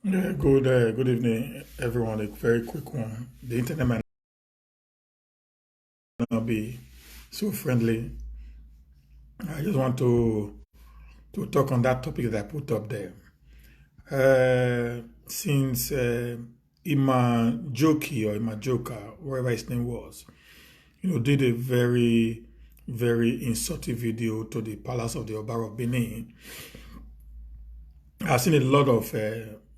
Good evening, everyone. A very quick one. The internet might not be so friendly. I just want to talk on that topic that I put up there. Since Imajoka, wherever his name was, did a very insulting video to the palace of the Oba of Benin. I've seen a lot of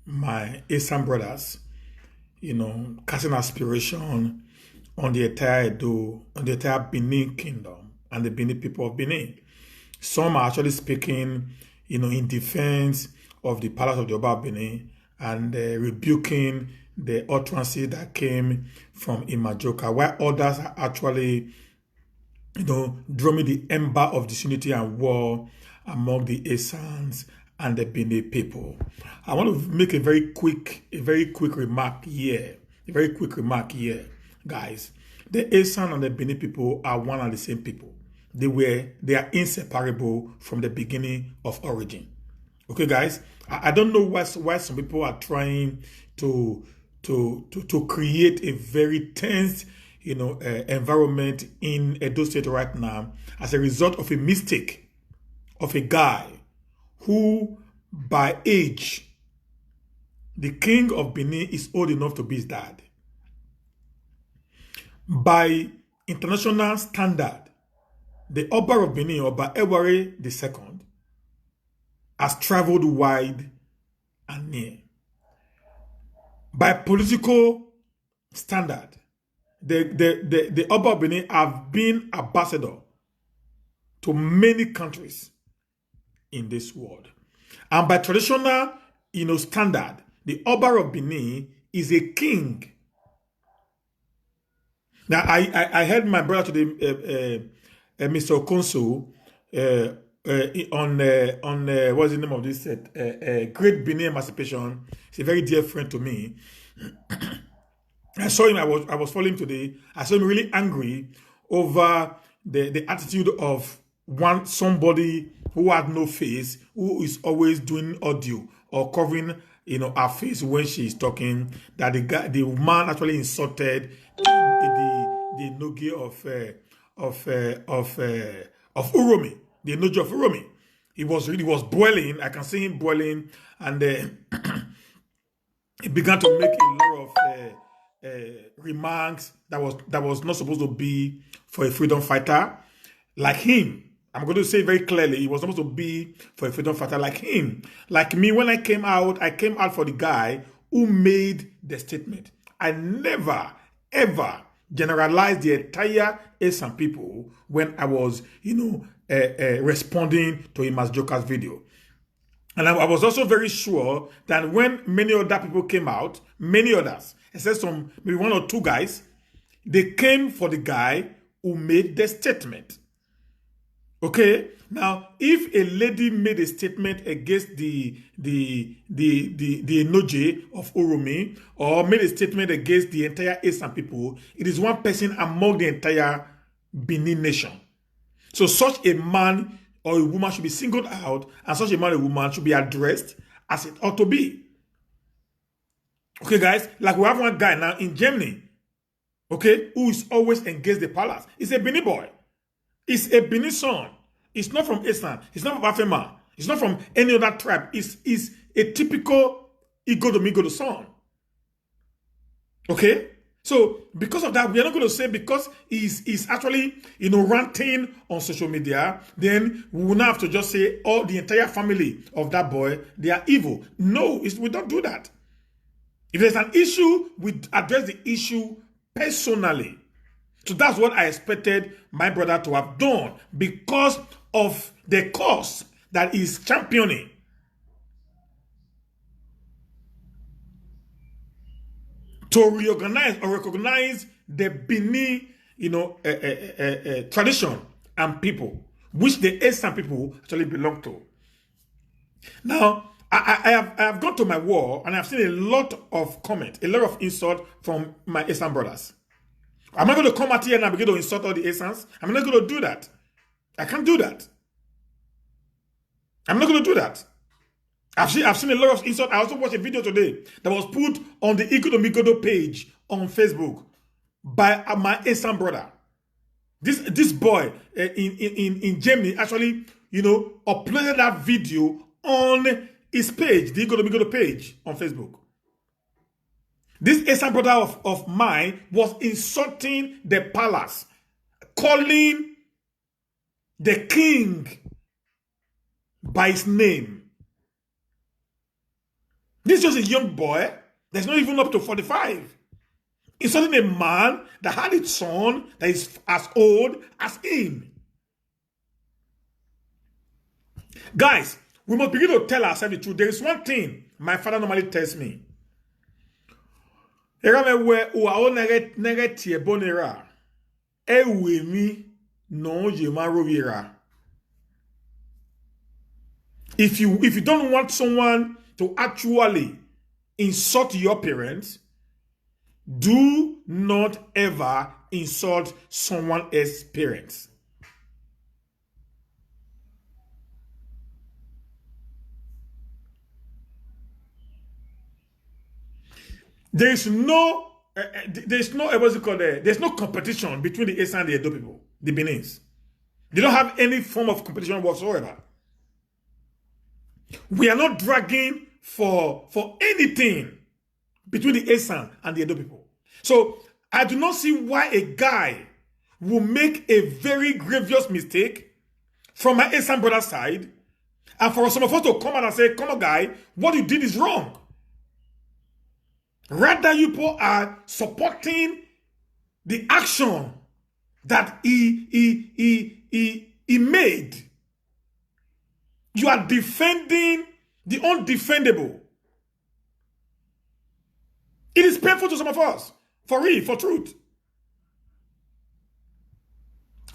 my Esan brothers, casting aspiration on the entire Edo, on the entire Benin kingdom and the Benin people of Benin. Some are actually speaking, in defense of the palace of the Oba of Benin and rebuking the utterances that came from Imajoka, while others are actually, drumming the ember of disunity and war among the Esans and the Benin people. I want to make a very quick remark here. A very quick remark here, guys. The Esan and the Benin people are one and the same people. They are inseparable from the beginning of origin. Okay, guys. I don't know why some people are trying to create a very tense, environment in Edo State right now as a result of a mistake of a guy who, by age, the king of Benin is old enough to be his dad. By international standard, the Oba of Benin, Oba Eware II, has traveled wide and near. By political standard, the Oba of Benin have been ambassador to many countries in this world. And by traditional, standard, the Oba of Benin is a king. Now, I heard my brother today, Mr. Okonso, on what's the name of this Great Benin Emancipation. He's a very dear friend to me. I saw him. I was following him today. I saw him really angry over the attitude of somebody who had no face, who is always doing audio or covering her face when she is talking. That the man actually insulted the Nogi of Uromi, the Nogi of Uromi. He was boiling. I can see him boiling, and he began to make a lot of remarks that was not supposed to be for a freedom fighter like him. I'm going to say very clearly, he was supposed to be for a freedom fighter like him. Like me, when I came out for the guy who made the statement. I never, ever generalized the entire Esan people when I was, responding to Imas Joker's video. And I was also very sure that when many other people came out, many others, except some, maybe one or two guys, they came for the guy who made the statement. Okay, now if a lady made a statement against the Enoje of Uromi or made a statement against the entire Esan people, it is one person among the entire Benin nation. So such a man or a woman should be singled out, and such a man or woman should be addressed as it ought to be. Okay, guys, like we have one guy now in Germany, okay, who is always engaged the palace. He's a Benin boy. It's a Benin son. It's not from Esan. It's not from Afema. It's not from any other tribe. It's a typical Igodo son. Okay? So, because of that, we are not going to say because he's actually, ranting on social media, then we will not have to just say, oh, the entire family of that boy, they are evil. No, we don't do that. If there's an issue, we address the issue personally. So that's what I expected my brother to have done because of the cause that he's championing. To reorganize or recognize the Benin, tradition and people, which the Esan people actually belong to. Now, I have gone to my wall and I've seen a lot of comment, a lot of insult from my Esan brothers. I'm not going to come out here and begin to insult all the Esans. I'm not going to do that. I can't do that. I'm not going to do that. I've seen a lot of insult. I also watched a video today that was put on the Ikonomigodo page on Facebook by my Esan brother. This boy in Germany actually, uploaded that video on his page, the Ikonomigodo page on Facebook. This Esan brother of mine was insulting the palace, calling the king by his name. This is just a young boy that's not even up to 45. Insulting a man that had a son that is as old as him. Guys, we must begin to tell ourselves the truth. There is one thing my father normally tells me. If you don't want someone to actually insult your parents, do not ever insult someone else's parents. There's no what's it called there? There's no competition between the Esan and the Edo people, the Benins. They don't have any form of competition whatsoever. We are not dragging for anything between the Esan and the Edo people. So I do not see why a guy will make a very grievous mistake from my Esan brother's side, and for some of us to come out and say, come on guy, what you did is wrong. Rather, you people are supporting the action that he made. You are defending the undefendable. It is painful to some of us, for real, for truth.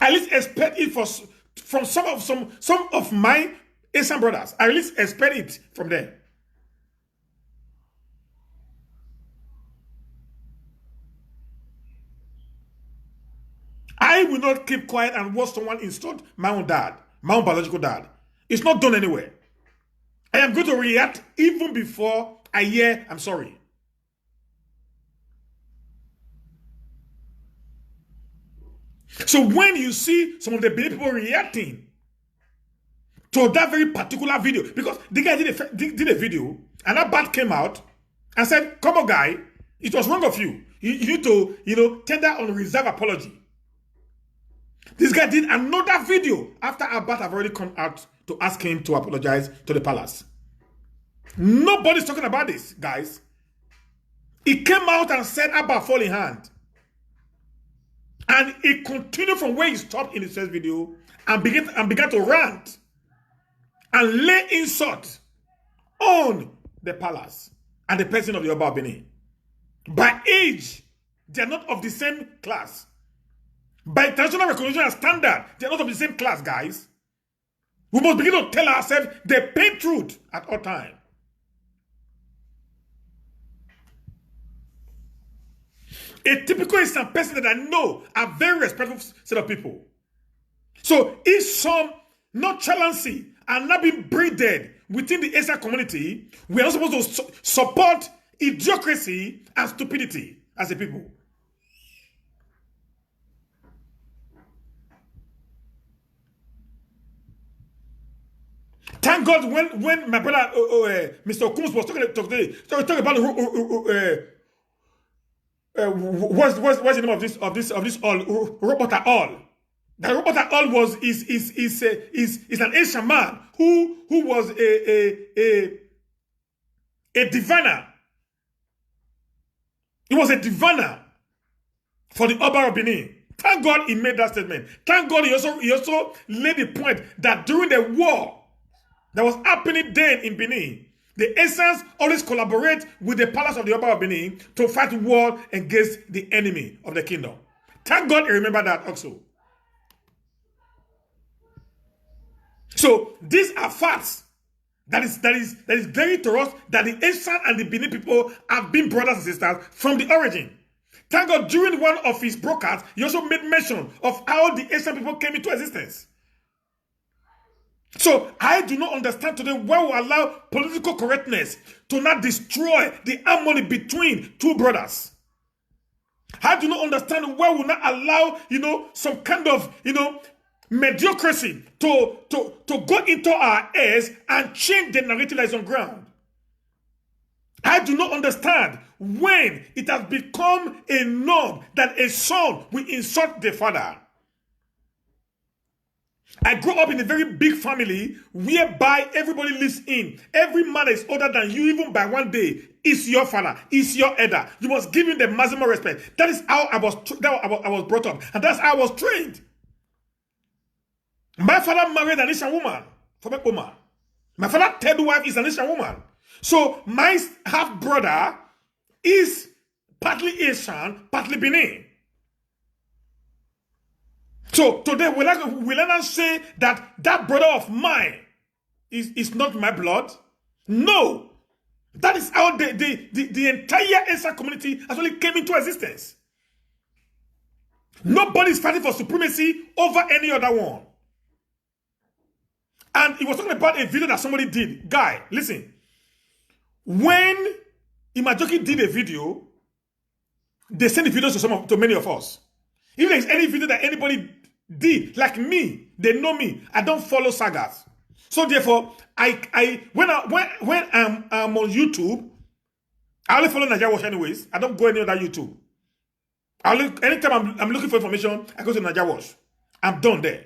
I at least expect it from some of my Asian brothers. I at least expect it from them. I will not keep quiet and watch someone insult my own dad, my own biological dad. It's not done anywhere. I am going to react even before I hear I'm sorry. So when you see some of the people reacting to that very particular video, because the guy did a video and that bat came out and said, come on guy, it was wrong of you. You need to, tender on reserve apology. This guy did another video after Abbat have already come out to ask him to apologize to the palace. Nobody's talking about this, guys. He came out and said Abba fall in hand. And he continued from where he stopped in his first video and began to rant and lay insult on the palace and the person of the Oba of Benin. By age, they are not of the same class. By international recognition and standard, they are not of the same class, guys. We must begin to tell ourselves the plain truth at all times. A typical Eastern person that I know are very respectful set of people. So if some nonchalancy are not being breeded within the Eastern community, we are supposed to support idiocracy and stupidity as a people. Thank God when my brother Mr. Okumus was talking about what's the name of this all Robota all. That Robota all is an Asian man who was a diviner. He was a diviner for the Oba of Benin. Thank God he made that statement. Thank God he also laid the point that during the war that was happening then in Benin, the Esans always collaborate with the palace of the Oba of Benin to fight war against the enemy of the kingdom. Thank God he remembered that also. So these are facts that is very to us that the Esan and the Benin people have been brothers and sisters from the origin. Thank God during one of his broadcasts, he also made mention of how the Esan people came into existence. So I do not understand today why we allow political correctness to not destroy the harmony between two brothers. I do not understand why we not allow, some kind of, mediocrity to go into our ears and change the narrative that is on ground. I do not understand when it has become a norm that a son will insult the father. I grew up in a very big family whereby everybody lives in. Every man that is older than you, even by one day, is your father, is your elder. You must give him the maximum respect. That is how I was brought up, and that's how I was trained. My father married an Asian woman, my father's third wife is an Asian woman. So my half brother is partly Asian, partly Benin. So today, will I not say that brother of mine is not my blood? No. That is how the entire Esan community actually came into existence. Nobody is fighting for supremacy over any other one. And he was talking about a video that somebody did. Guy, listen. When Imajoki did a video, they sent the videos to many of us. If there is any video that anybody did, like me, they know me. I don't follow sagas. So therefore, when I'm on YouTube, I only follow Naija Wash anyways. I don't go any other YouTube. Anytime I'm looking for information, I go to Naija Wash. I'm done there.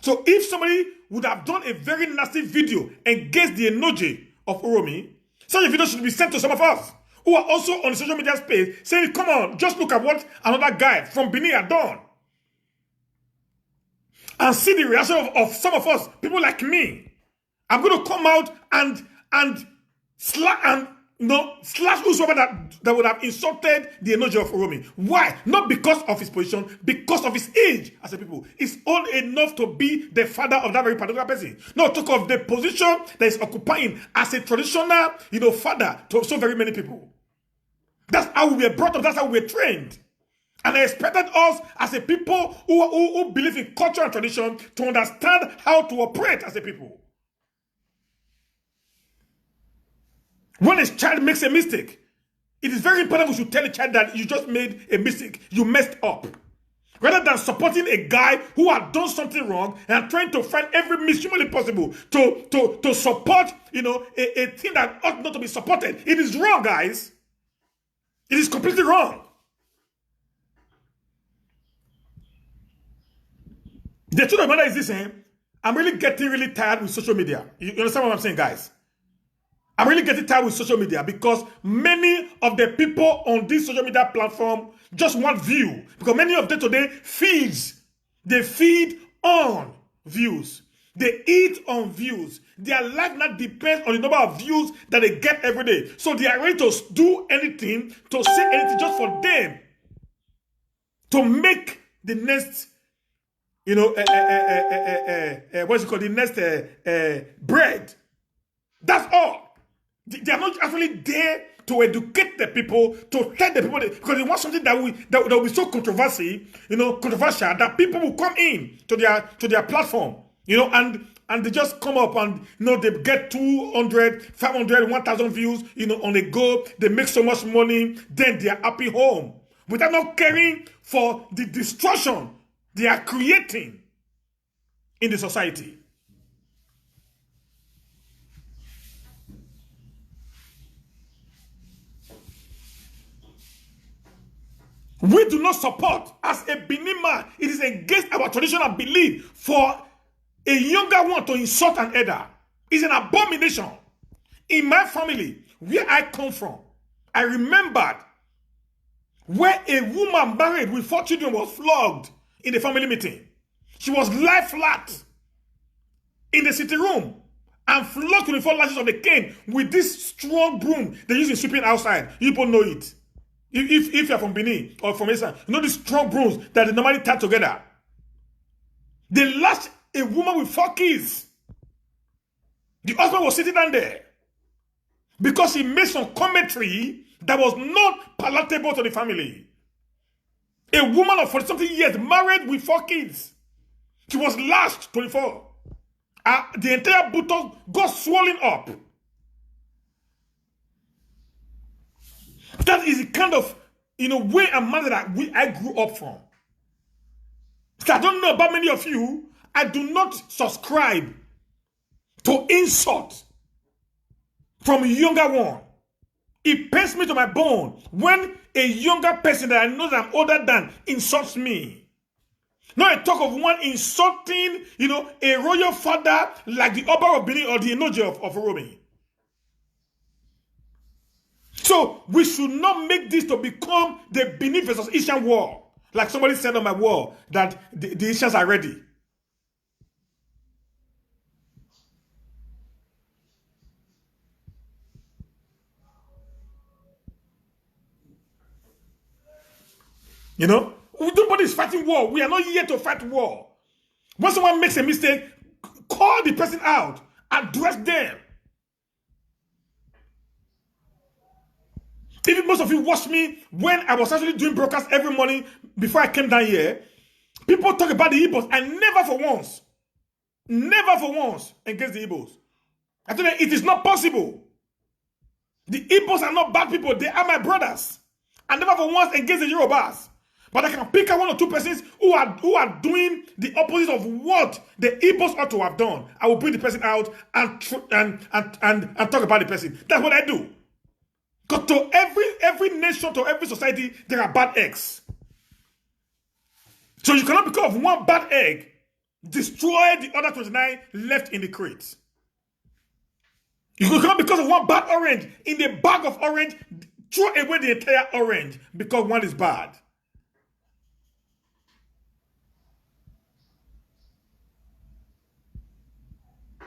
So if somebody would have done a very nasty video against the emoji of Uromi, such a video should be sent to some of us who are also on the social media space saying, come on, just look at what another guy from Benin had done. And see the reaction of some of us, people like me. I'm going to come out and slash whosoever that would have insulted the energy of Uromi. Why? Not because of his position, because of his age as a people. It's old enough to be the father of that very particular person. No, talk of the position that is occupying as a traditional, father to so very many people. That's how we were brought up. That's how we were trained. And I expected us as a people who believe in culture and tradition to understand how to operate as a people. When a child makes a mistake, it is very important we should tell a child that you just made a mistake. You messed up. Rather than supporting a guy who had done something wrong and trying to find every means humanly possible to support, a thing that ought not to be supported. It is wrong, guys. It is completely wrong. The truth of the matter is this, I'm really getting really tired with social media. You understand what I'm saying, guys? I'm really getting tired with social media because many of the people on this social media platform just want view. Because many of them today they feed on views. They eat on views. Their life now depends on the number of views that they get every day. So they are ready to do anything, to say anything just for them. To make the next, what's it called? The next bread. That's all. They are not actually there to educate the people, to tell the people, because they want something that will be so controversial that people will come in to their platform, and they just come up and they get 200, 500, 1,000 views, on a go. They make so much money, then they are happy home without not caring for the destruction they are creating in the society. We do not support, as a Benin man, it is against our traditional belief for a younger one to insult an elder. It's an abomination. In my family, where I come from, I remembered where a woman married with 4 children was flogged in the family meeting. She was lie flat in the sitting room and flogged 24 lashes of the cane with this strong broom they use in sweeping outside. You people know it. If you're from Benin or from Esan, you know these strong brooms that they normally tie together. They lashed a woman with 4 kids. The husband was sitting down there because he made some commentary that was not palatable to the family. A woman of 40-something years married with 4 kids. She was lashed 24. The entire buttock got swollen up. That is the kind of way and manner that I grew up from. So I don't know about many of you. I do not subscribe to insult from a younger one. It pains me to my bone when a younger person that I know that I'm older than insults me. Now I talk of one insulting, a royal father like the Oba of Benin or the Enoje of Rome. So we should not make this to become the Benin versus Ishan war. Like somebody said on my wall that the Ishans are ready. Nobody is fighting war. We are not here to fight war. When someone makes a mistake, call the person out, address them. Even most of you watched me when I was actually doing broadcast every morning before I came down here. People talk about the Igbos, and never for once against the Igbos. I tell you, it is not possible. The Igbos are not bad people. They are my brothers. And never for once against the Yorubas. But I can pick out one or two persons who are doing the opposite of what the Igbos ought to have done. I will bring the person out and talk about the person. That's what I do. Because to every nation, to every society, there are bad eggs. So you cannot, because of one bad egg, destroy the other 29 left in the crate. You cannot, because of one bad orange in the bag of orange, throw away the entire orange because one is bad.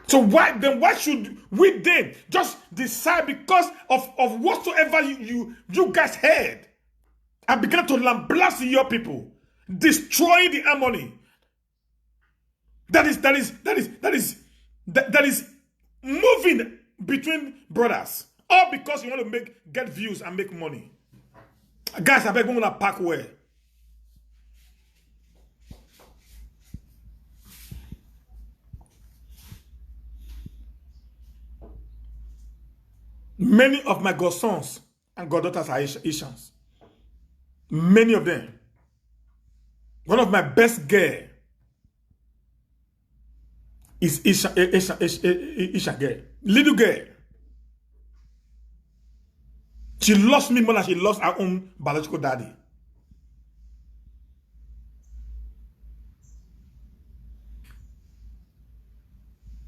So why should we then just decide because of whatsoever you guys heard and begin to lambaste your people, destroy the harmony that is moving between brothers, all because you want to get views and make money. Guys, I beg you to pack where. Many of my godsons and goddaughters are Ishans. Many of them. One of my best girl is Isha girl. Little girl. She lost me more than she lost her own biological daddy.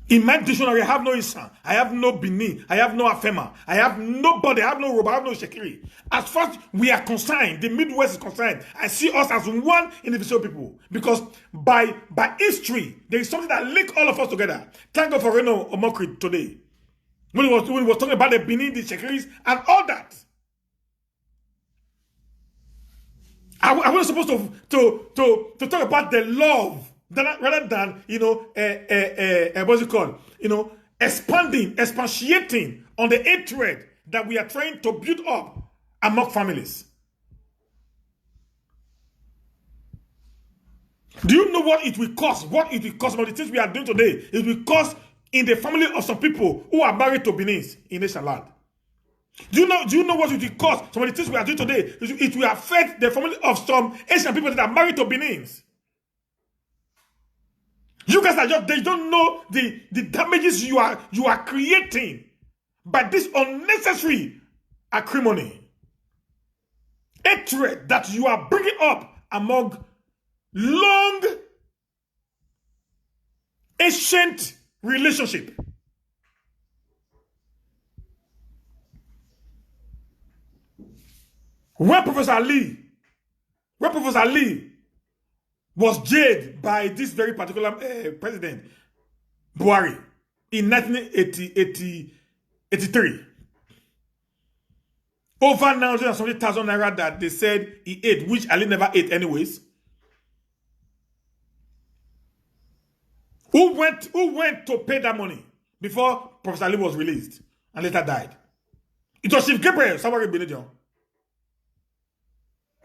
In my dictionary, I have no Isan, I have no Benin, I have no Afema, I have nobody, I have no Roba, I have no Shekiri. As far as we are concerned, the Midwest is concerned, I see us as one individual people. Because by history, there is something that links all of us together. Thank God for Reno Omokri today. When he was talking about the Benin, the Shekiris, and all that. I was supposed to talk about the love rather than what's it called? Expatiating on the hatred that we are trying to build up among families. Do you know what it will cost? What it will cost about the things we are doing today? It will cost in the family of some people who are married to Benin in Asian land. Do you know what it will cost? Some of the things we are doing today, it will affect the family of some Asian people that are married to Benins. You guys they don't know the damages you are creating by this unnecessary acrimony. Hatred that you are bringing up among long, ancient relationship. When Professor Ali was jailed by this very particular president, Buhari, in 1983, over 970,000 naira that they said he ate, which Ali never ate anyways. Who went to pay that money before Professor Ali was released and later died? It was Chief Gabriel Sabari Benedion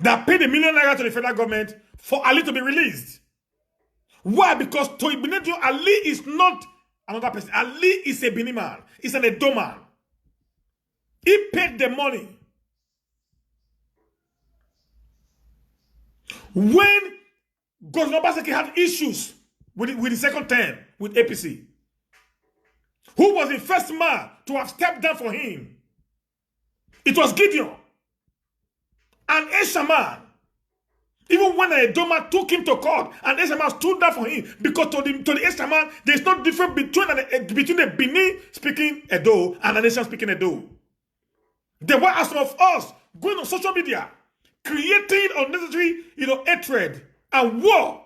that paid $1 million to the federal government for Ali to be released. Why? Because to Benedion, Ali is not another person. Ali is a Benin man. He's an Edo man. He paid the money. When Governor Obaseki had issues with the second term with APC, who was the first man to have stepped down for him? It was Gideon. And Eshaman. Even when a Doma took him to court, and Eshaman stood down for him, because to the Eshaman, there's no difference between a Benin speaking Edo and a nation speaking Edo. There were some of us going on social media, creating unnecessary, hatred and war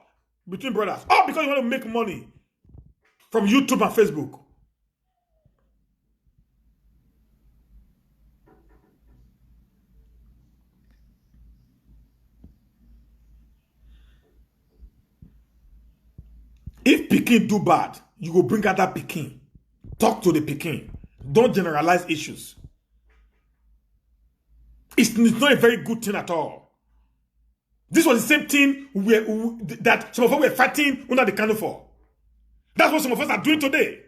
between brothers, all because you want to make money from YouTube and Facebook. If Peking do bad, you go bring out that Peking. Talk to the Peking. Don't generalize issues. It's not a very good thing at all. This was the same thing that some of us were fighting under the canoe for. That's what some of us are doing today.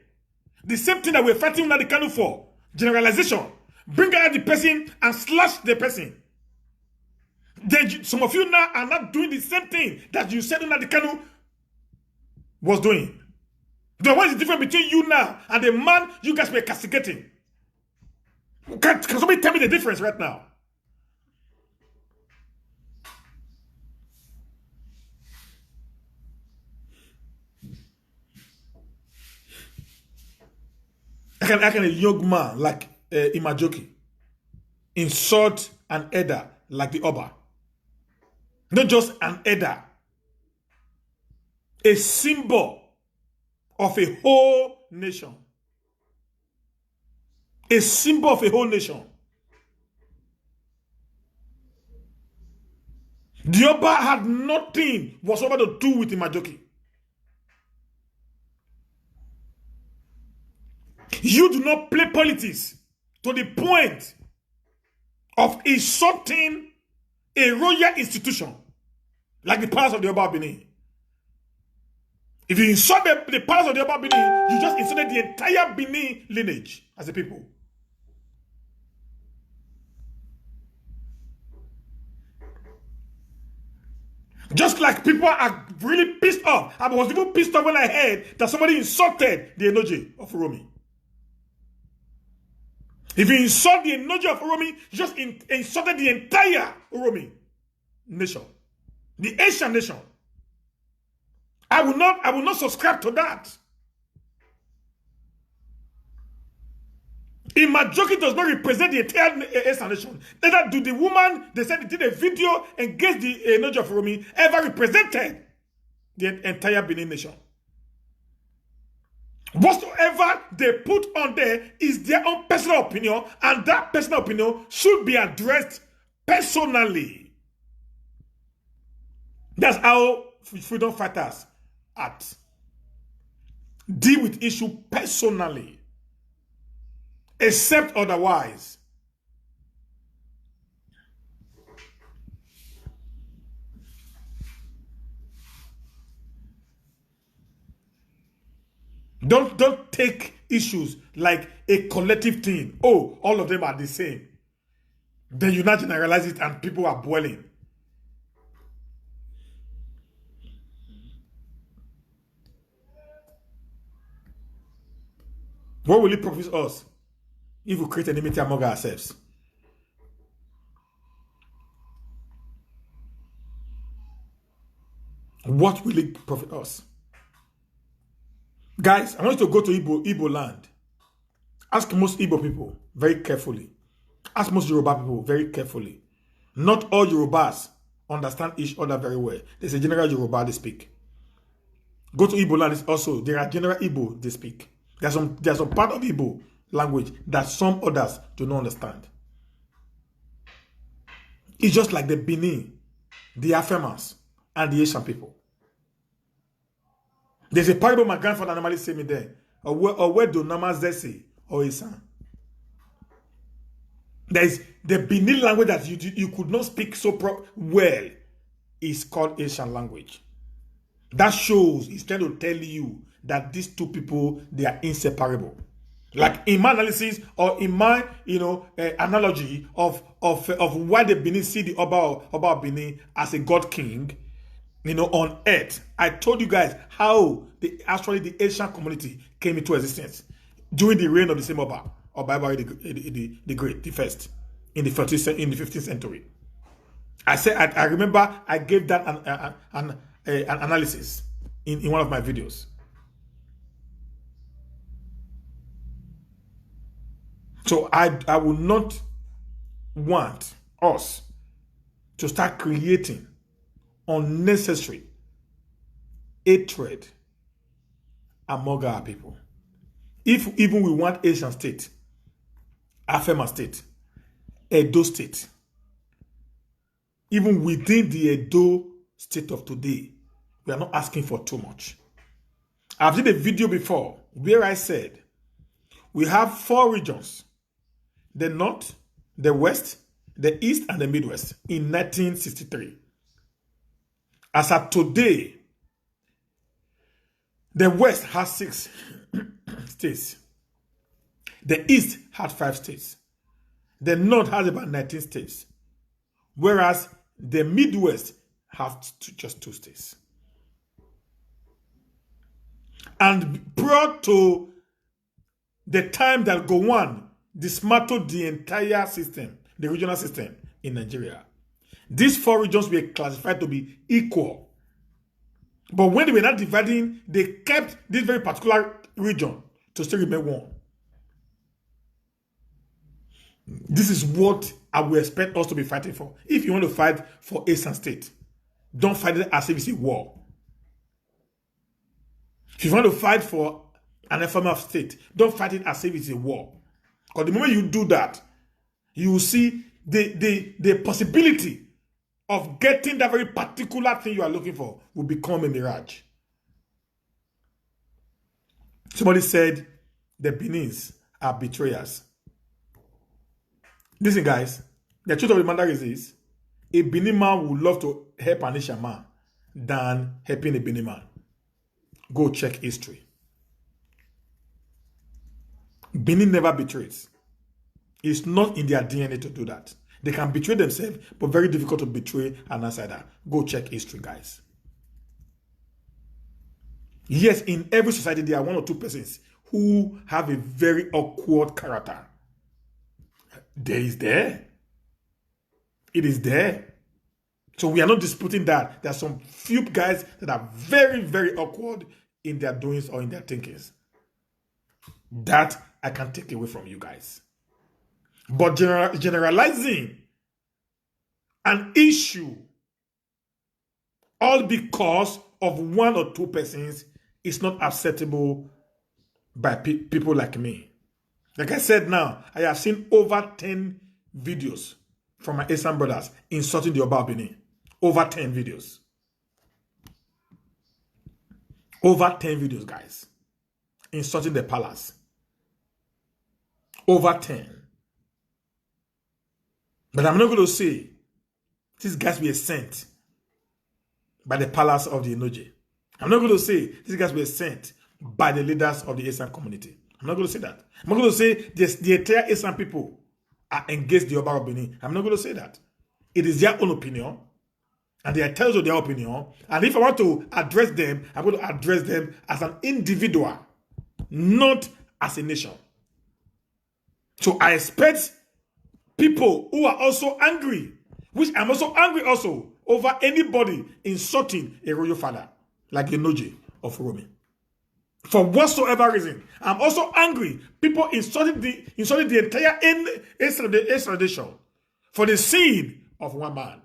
The same thing that we're fighting under the canoe for. Generalization. Bring out the person and slash the person. Then some of you now are not doing the same thing that you said under the canoe was doing. Then what is the difference between you now and the man you guys were castigating? Can somebody tell me the difference right now? How can a young man like Imajoki insult an elder like the Oba? Not just an elder. A symbol of a whole nation. A symbol of a whole nation. The Oba had nothing whatsoever to do with Imajoki. You do not play politics to the point of insulting a royal institution like the palace of the Oba of Benin. If you insult the palace of the Oba of Benin, you just insulted the entire Benin lineage as a people. Just like people are really pissed off. I was even pissed off when I heard that somebody insulted the Enoje of Uromi. If you insult the Enoje of Uromi, you just insulted the entire Uromi nation. The Asian nation. I will not subscribe to that. Imajoki does not represent the entire Asian nation. Neither do the woman they said they did a video against the Enoje of Uromi ever represented the entire Benin nation. Whatsoever they put on there is their own personal opinion, and that personal opinion should be addressed personally. That's how freedom fighters act. Deal with issue personally. Except otherwise. Don't take issues like a collective thing. Oh, all of them are the same. Then you not generalize it and people are boiling. What will it profit us if we create enmity among ourselves? What will it profit us? Guys, I want you to go to Igbo land. Ask most Igbo people very carefully. Ask most Yoruba people very carefully. Not all Yorubas understand each other very well. There's a general Yoruba they speak. Go to Igbo land also. There are general Igbo they speak. There's some part of Igbo language that some others do not understand. It's just like the Benin, the Afemans, and the Asian people. There's a parable my grandfather normally say me there. Or where do Namazese or Esan. There is the Benin language that you could not speak so well is called Asian language. That shows he's trying to tell you that these two people, they are inseparable. Like in my analysis or in my analogy of why the Benin see the Oba Benin as a god king, on earth. I told you guys how the Asian community came into existence during the reign of the same Oba the Great, the first, in the 15th century. I remember I gave that an analysis in one of my videos. So I will not want us to start creating unnecessary hatred among our people. If even we want Asian state, Afema state, Edo state, even within the Edo state of today, we are not asking for too much. I've did a video before where I said we have 4 regions: the North, the West, the East, and the Midwest in 1963. As of today, the West has 6 states. The East had 5 states. The North has about 19 states. Whereas the Midwest has just 2 states. And prior to the time that Gowon dismantled the entire system, the regional system in Nigeria, these 4 regions were classified to be equal. But when they were not dividing, they kept this very particular region to still remain one. This is what I would expect us to be fighting for. If you want to fight for Esan State, don't fight it as if it's a war. If you want to fight for an Afema state, don't fight it as if it's a war. Because the moment you do that, you will see the possibility of getting that very particular thing you are looking for will become a mirage. Somebody said the Benins are betrayers. Listen, guys, the truth of the matter is this: a Benin man would love to help an Asian man than helping a Benin man. Go check history. Benin never betrays. It's not in their DNA to do that. They can betray themselves, but very difficult to betray an outsider. Go check history, guys. Yes, in every society, there are 1 or 2 persons who have a very awkward character. There is there. It is there. So we are not disputing that. There are some few guys that are very, very awkward in their doings or in their thinkings. That I can take away from you guys. But generalizing an issue all because of 1 or 2 persons is not acceptable by people like me. Like I said now, I have seen over 10 videos from my Esan brothers insulting the Oba Benin. Over 10 videos. Over 10 videos, guys. Insulting the palace. Over 10. But I'm not going to say these guys were sent by the palace of the Enoje. I'm not going to say these guys were sent by the leaders of the Esan community. I'm not going to say that. I'm not going to say the entire Esan people are against the Oba of Benin. I'm not going to say that. It is their own opinion. And they are entitled to their opinion. And if I want to address them, I'm going to address them as an individual, not as a nation. So I expect people who are also angry, which I'm also angry also, over anybody insulting a royal father, like Enoje of Rome. For whatsoever reason, I'm also angry. People insulted the entire extradition for the sin of 1 man.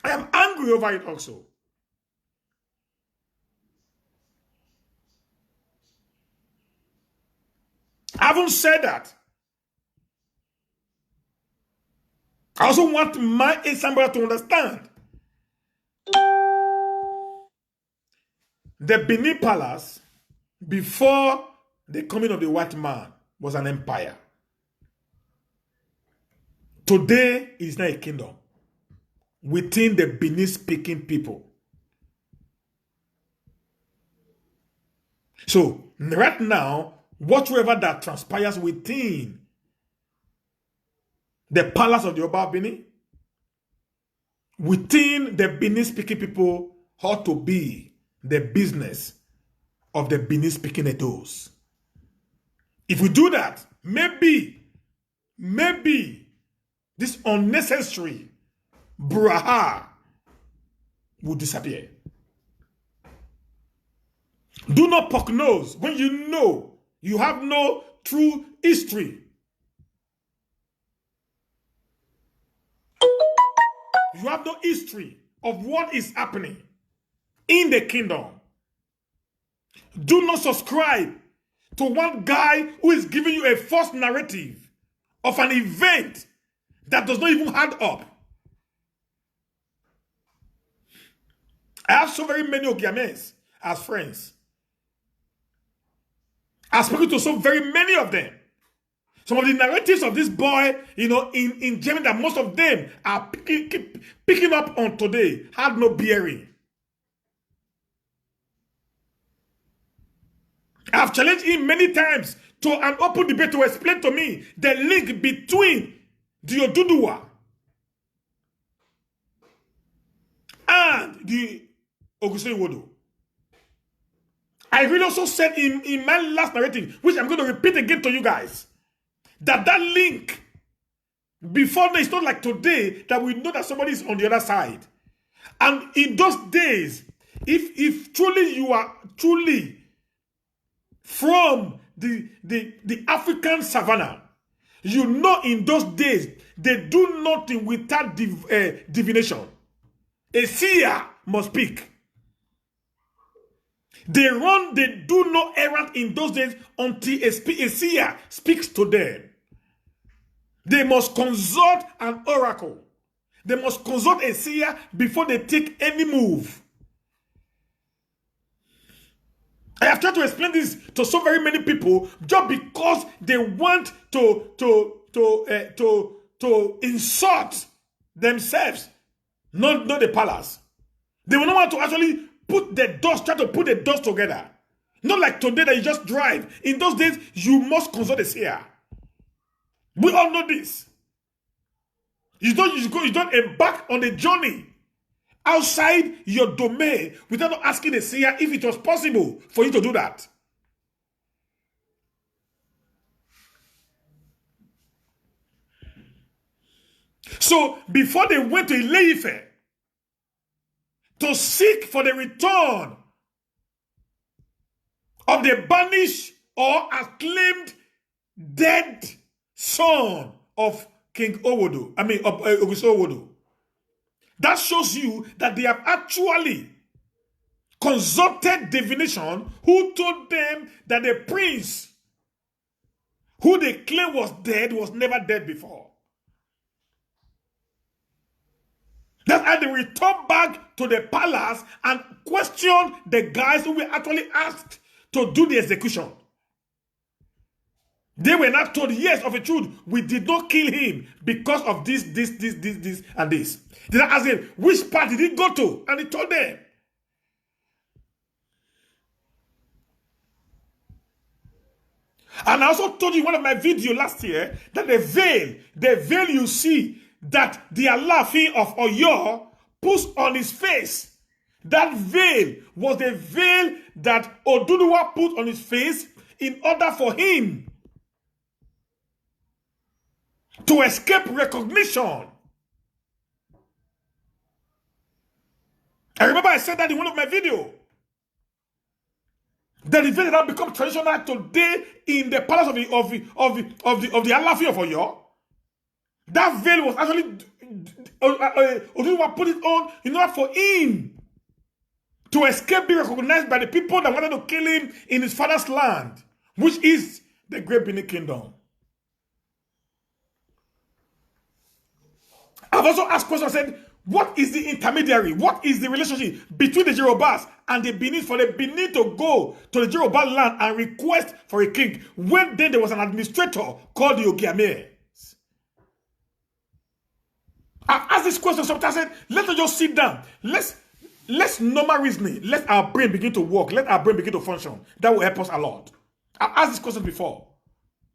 I am angry over it also. I haven't said that. I also want my Esan brother to understand. The Benin Palace, before the coming of the white man, was an empire. Today, it is not a kingdom. Within the Benin-speaking people. So right now, whatever that transpires within the palace of the Oba of Benin, within the Benin speaking people, ought to be the business of the Benin speaking Edos. If we do that, maybe this unnecessary brouhaha will disappear. Do not poke nose when you know you have no true history. You have no history of what is happening in the kingdom. Do not subscribe to one guy who is giving you a false narrative of an event that does not even add up. I have so very many Ogiames as friends. I've spoken to so very many of them. Some of the narratives of this boy, in Germany, that most of them are picking up on today, had no bearing. I've challenged him many times to an open debate to explain to me the link between the Oduduwa and the Ogusewodo. I really also said in my last narrative, which I'm going to repeat again to you guys, that link, before now, it's not like today that we know that somebody is on the other side. And in those days, if truly you are truly from the African savannah, you know in those days, they do nothing without divination. A seer must speak. They do no errand in those days until a seer speaks to them. They must consult an oracle. They must consult a seer before they take any move. I have tried to explain this to so very many people just because they want to insult themselves, not the palace. They will not want to actually try to put the doors together. Not like today that you just drive. In those days, you must consult a seer. We all know this. You don't embark on a journey outside your domain without asking a seer if it was possible for you to do that. So, before they went to Ile-Ife to seek for the return of the banished or acclaimed dead son of King Owodo, of Ogusewodo, that shows you that they have actually consulted divination, who told them that the prince who they claim was dead was never dead before. That's how they return back to the palace and question the guys who were actually asked to do the execution. They were not told, yes, of a truth, we did not kill him because of this, and this. They asked him, which part did he go to? And he told them. And I also told you in one of my videos last year that the veil you see that the Alaafin of Oyo puts on his face, that veil was the veil that Oduduwa put on his face in order for him to escape recognition. I remember I said that in one of my videos. That the veil that now become traditional today in the palace of the Alaafin of Oyo. That veil was actually Oduduwa put it on in order for him to escape being recognized by the people that wanted to kill him in his father's land, which is the Great Benin Kingdom. I've also asked questions, said, what is the intermediary? What is the relationship between the Yorubas and the Benin for the Benin to go to the Yoruba land and request for a king when then there was an administrator called the Ogiame? I've asked this question sometimes. I said, let us just sit down. Let's normal reasoning. Let our brain begin to work. Let our brain begin to function. That will help us a lot. I've asked this question before.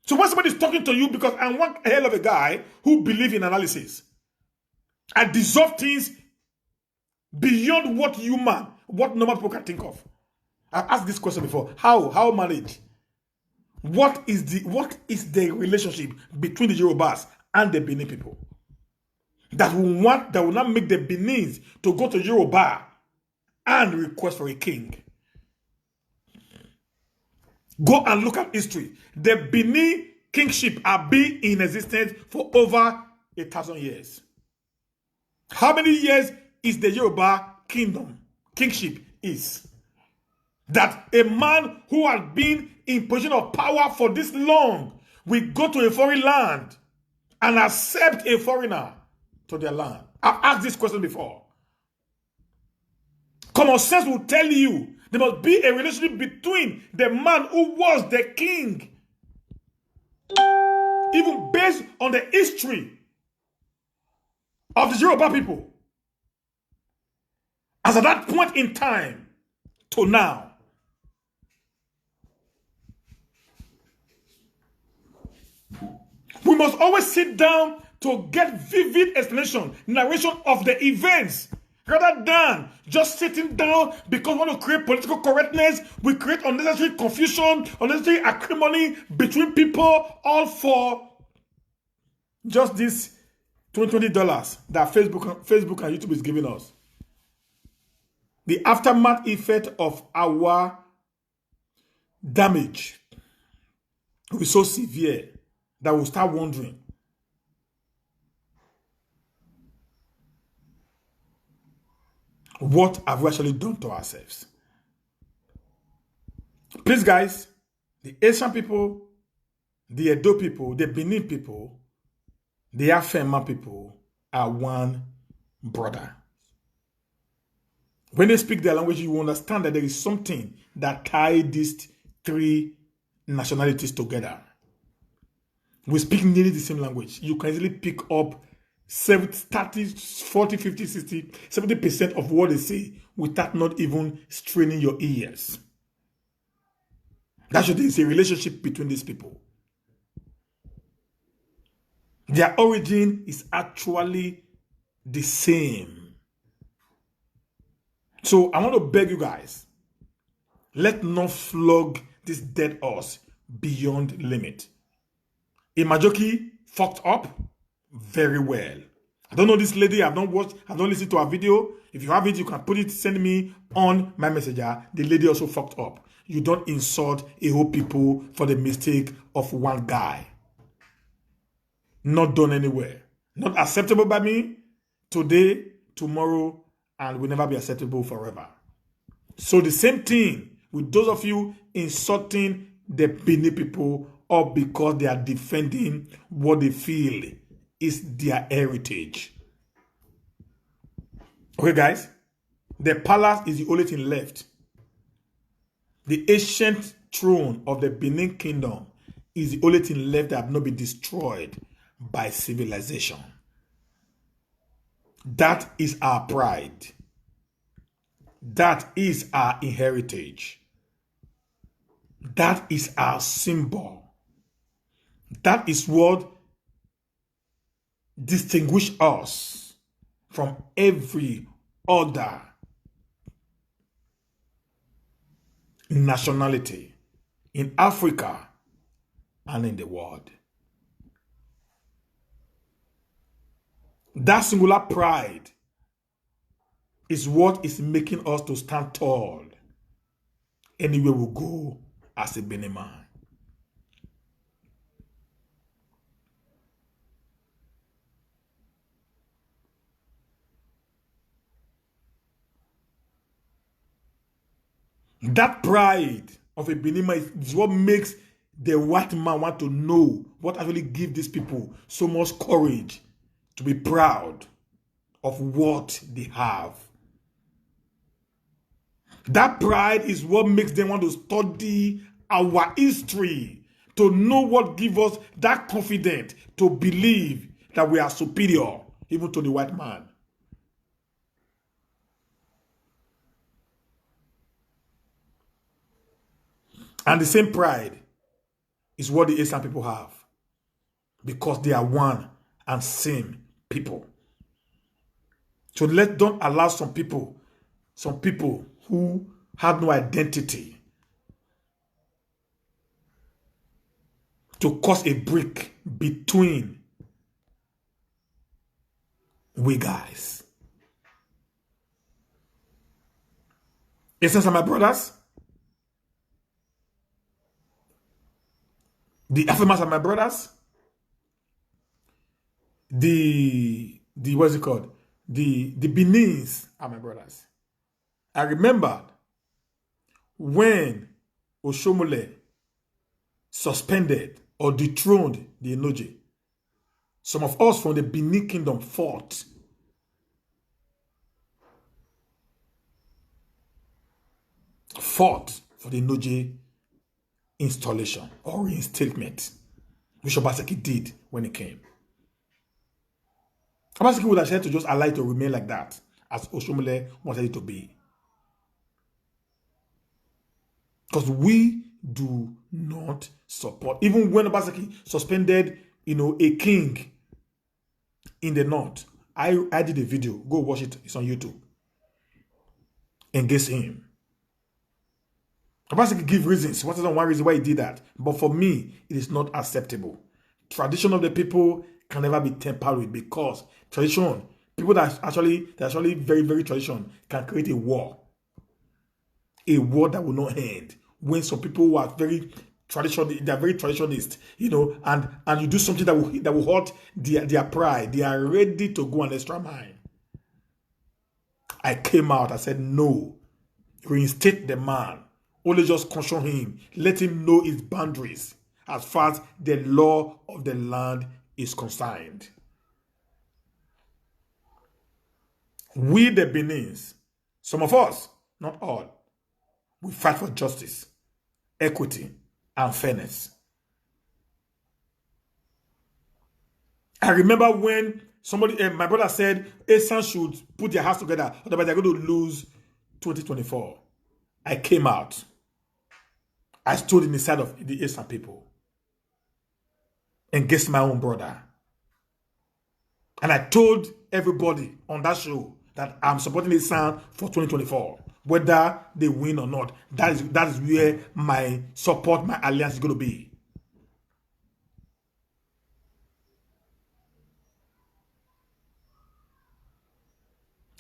So when somebody is talking to you, because I'm one hell of a guy who believes in analysis, I dissolve things beyond what normal people can think of. I've asked this question before. How marriage? What is the relationship between the Yorubas and the Benin people that will not make the Benin's to go to Yoruba and request for a king? Go and look at history. The Benin kingship have been in existence for over 1,000 years. How many years is the Yoruba kingship is? That a man who has been in position of power for this long will go to a foreign land and accept a foreigner to their land. I've asked this question before. Common sense will tell you there must be a relationship between the man who was the king, even based on the history of the Yoruba people, as at that point in time to now. We must always sit down to get vivid explanation, narration of the events, rather than just sitting down because we want to create political correctness. We create unnecessary confusion, unnecessary acrimony between people, all for just this $20 that Facebook and YouTube is giving us. The aftermath effect of our damage will be so severe that we'll start wondering, what have we actually done to ourselves? Please, guys, the Asian people, the Edo people, the Benin people, the Afema people are one brother. When they speak their language, you understand that there is something that ties these three nationalities together. We speak nearly the same language. You can easily pick up 30, 40, 50, 60, 70% of what they say without not even straining your ears. That's what there is a relationship between these people. Their origin is actually the same. So I want to beg you guys, let's not flog this dead horse beyond limit. Imajoki fucked up very well. I don't know this lady. I've not watched, I've not listened to her video. If you have it, you can put it, send me on my messenger. The lady also fucked up. You don't insult a whole people for the mistake of one guy. Not done anywhere. Not acceptable by me today, tomorrow, and will never be acceptable forever. So the same thing with those of you insulting the Benin people, or because they are defending what they feel is their heritage. Okay, guys? The palace is the only thing left. The ancient throne of the Benin kingdom is the only thing left that have not been destroyed by civilization. That is our pride. That is our heritage. That is our symbol. That is what distinguishes us from every other nationality in Africa and in the world. That singular pride is what is making us to stand tall anywhere we go as a Benin man. That pride of a Benin man is what makes the white man want to know what actually gives these people so much courage to be proud of what they have. That pride is what makes them want to study our history, to know what gives us that confidence to believe that we are superior even to the white man. And the same pride is what the Esan people have. Because they are one and same people. So don't allow some people who have no identity to cause a break between we guys. Essence are my brothers. The Afrimans are my brothers. The what's it called? The Benins are my brothers. I remember when Oshomole suspended or dethroned the Enoje, some of us from the Benin Kingdom fought. Fought for the Enoje installation or reinstatement, which Obaseki did when he came. Obaseki would have said to just allow it to remain like that, as Oshomole wanted it to be. Because we do not support, even when Obaseki suspended, a king in the north. I did a video. Go watch it. It's on YouTube. Against him. Obaseki give reasons. What is one reason why he did that? But for me, it is not acceptable. Tradition of the people can never be tampered with, because tradition, people that actually very, very tradition, can create a war. A war that will not end. When some people who are very traditional, they are very traditionalist, and you do something that will hurt their pride, they are ready to go an extra mile. I came out, I said, no, reinstate the man. Only just caution him. Let him know his boundaries as far as the law of the land is concerned. We, the Benins, some of us, not all, we fight for justice, equity, and fairness. I remember when my brother said, Esan should put their house together, otherwise they're going to lose 2024. I came out. I stood in the side of the Esan people against my own brother. And I told everybody on that show that I'm supporting Esan for 2024. Whether they win or not, that is where my support, my alliance is going to be.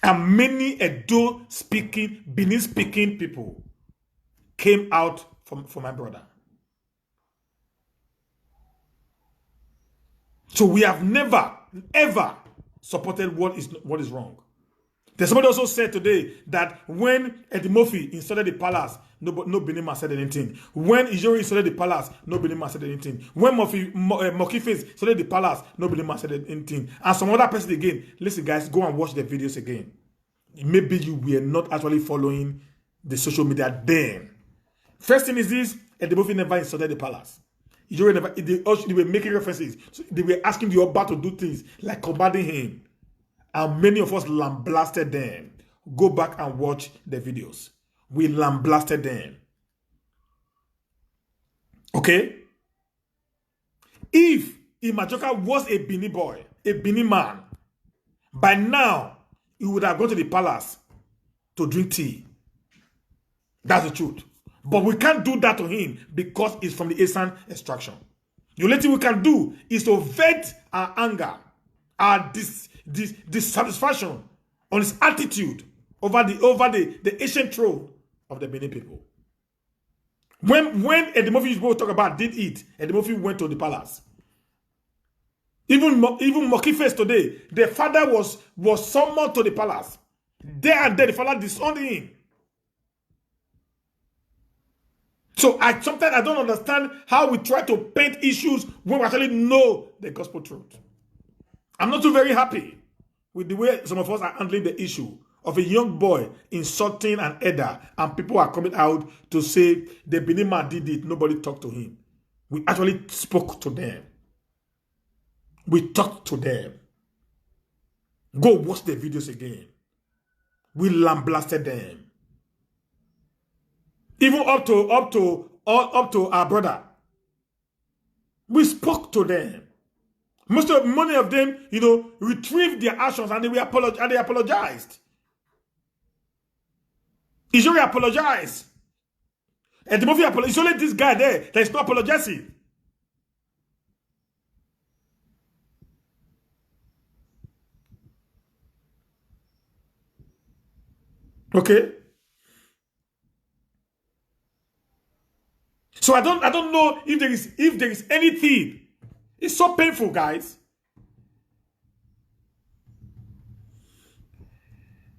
And many Edo-speaking, Benin-speaking people came out for my brother. So we have never, ever supported what is wrong. There's somebody also said today that when Eddie Murphy installed the palace, no Benin man said anything. When Ijori installed the palace, no Benin man said anything. When Mokife installed the palace, no Benin man said anything. And some other person again. Listen, guys, go and watch the videos again. Maybe you were not actually following the social media then. First thing is this: Eddie Murphy never installed the palace. They were making references. So they were asking the Oba to do things like combating him. And many of us lambasted them. Go back and watch the videos. We lambasted them. Okay? If Imajoka was a Benin boy, a Benin man, by now, he would have gone to the palace to drink tea. That's the truth. But we can't do that to him because it's from the Esan extraction. The only thing we can do is to vent our anger, our dissatisfaction on his attitude over the ancient throne of the Benin people. When Eddie Murphy people talk about did it, Eddie Murphy went to the palace. Even Mokife today, the father was summoned to the palace. There and there, the father disowned him. So sometimes I don't understand how we try to paint issues when we actually know the gospel truth. I'm not too very happy with the way some of us are handling the issue of a young boy insulting an elder, and people are coming out to say the Benin man did it, nobody talked to him. We actually spoke to them. We talked to them. Go watch the videos again. We lambasted them. Even up to all up to our brother. We spoke to them. Many of them, retrieved their actions and they apologized. He's already apologized. And the movie it's only this guy there that is not apologizing. Okay? So I don't know if there is anything. It's so painful, guys.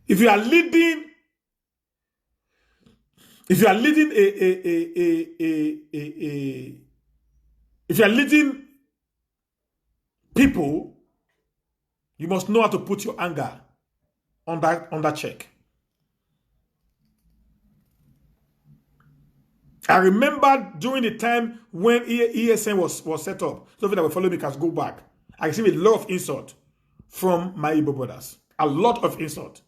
If you are leading if you are leading if you are leading people, you must know how to put your anger on that check. I remember during the time when ESN was set up, those that will follow me can go back. I received a lot of insult from my Igbo brothers. A lot of insult.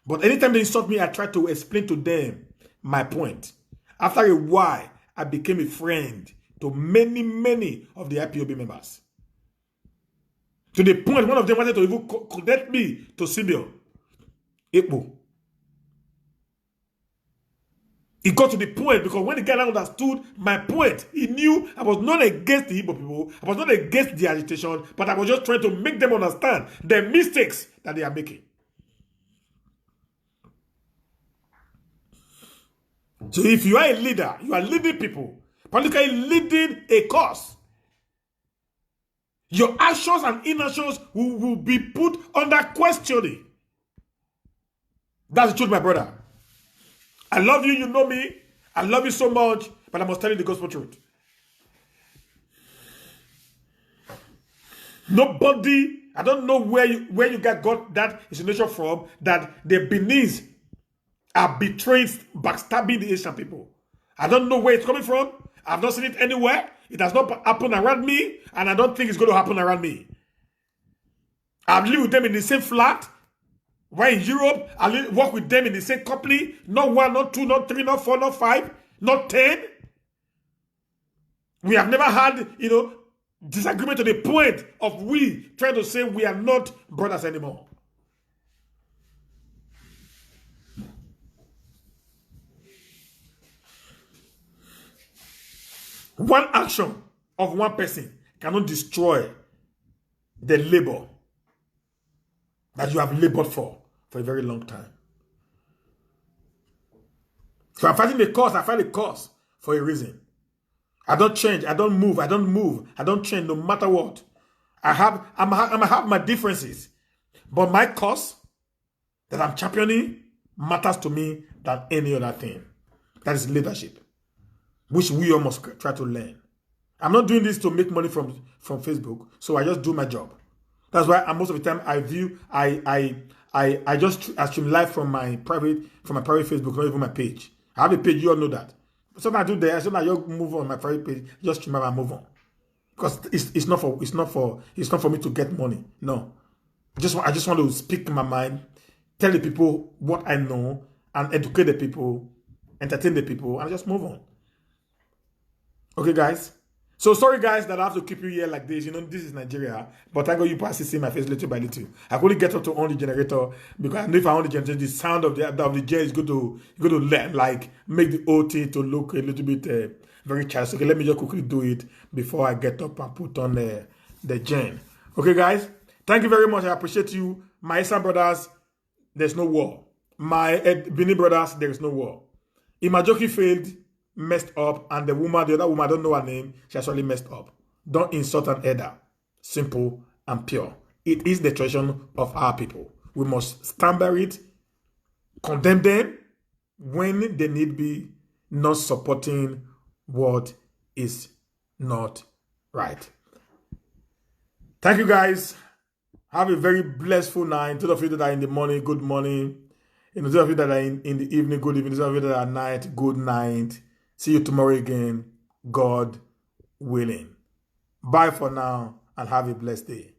But anytime they insult me, I try to explain to them my point. After a while, I became a friend to many, many of the IPOB members. To the point, one of them wanted to even connect me to Simeon Ekpo. It got to the point because when the guy understood my point, he knew I was not against the Igbo people, I was not against the agitation, but I was just trying to make them understand the mistakes that they are making. So if you are a leader, you are leading people, particularly leading a cause, your actions and inactions will be put under questioning. That's the truth, my brother. I love you, you know me. I love you so much, but I must tell you the gospel truth. Nobody, I don't know where you guys got that insinuation from, that the Benin's are betraying, backstabbing the Asian people. I don't know where it's coming from. I've not seen it anywhere. It has not happened around me, and I don't think it's going to happen around me. I've lived with them in the same flat. While in Europe, I work with them in the same company. Not 1, not 2, not 3, not 4, not 5, not 10. We have never had, disagreement to the point of we trying to say we are not brothers anymore. One action of one person cannot destroy the labor that you have labored for a very long time. So I'm fighting the cause. I fight the cause for a reason. I don't change. I don't move. I don't change no matter what. I have my differences. But my cause that I'm championing matters to me than any other thing. That is leadership, which we all must try to learn. I'm not doing this to make money from Facebook, so I just do my job. That's why most of the time I just stream live from my private Facebook, not even my page. I have a page, you all know that. Sometimes I do there, sometimes I just move on my private page, just stream and move on. Because it's not for me to get money. No. I just want to speak my mind, tell the people what I know, and educate the people, entertain the people, and just move on. Okay, guys? So sorry, guys, that I have to keep you here like this. This is Nigeria, but I got you past see my face little by little. I could only get up to on the generator because I know if I on the generator, the sound of the jet is going to like make the whole thing to look a little bit very childish. Okay, let me just quickly do it before I get up and put on the gen. Okay, guys, thank you very much. I appreciate you, my Esan brothers. There's no war. My Benin brothers, there is no war. Imajoki failed, messed up, and the other woman, I don't know her name, she actually messed up. Don't insult an elder. Simple and pure. It is the tradition of our people. We must stand by it, condemn them when they need be, not supporting what is not right. Thank you, guys. Have a very blissful night. Those of you that are in the morning, good morning. Those of you that are in the evening, good evening. Those of you that are at night, good night. See you tomorrow again, God willing. Bye for now and have a blessed day.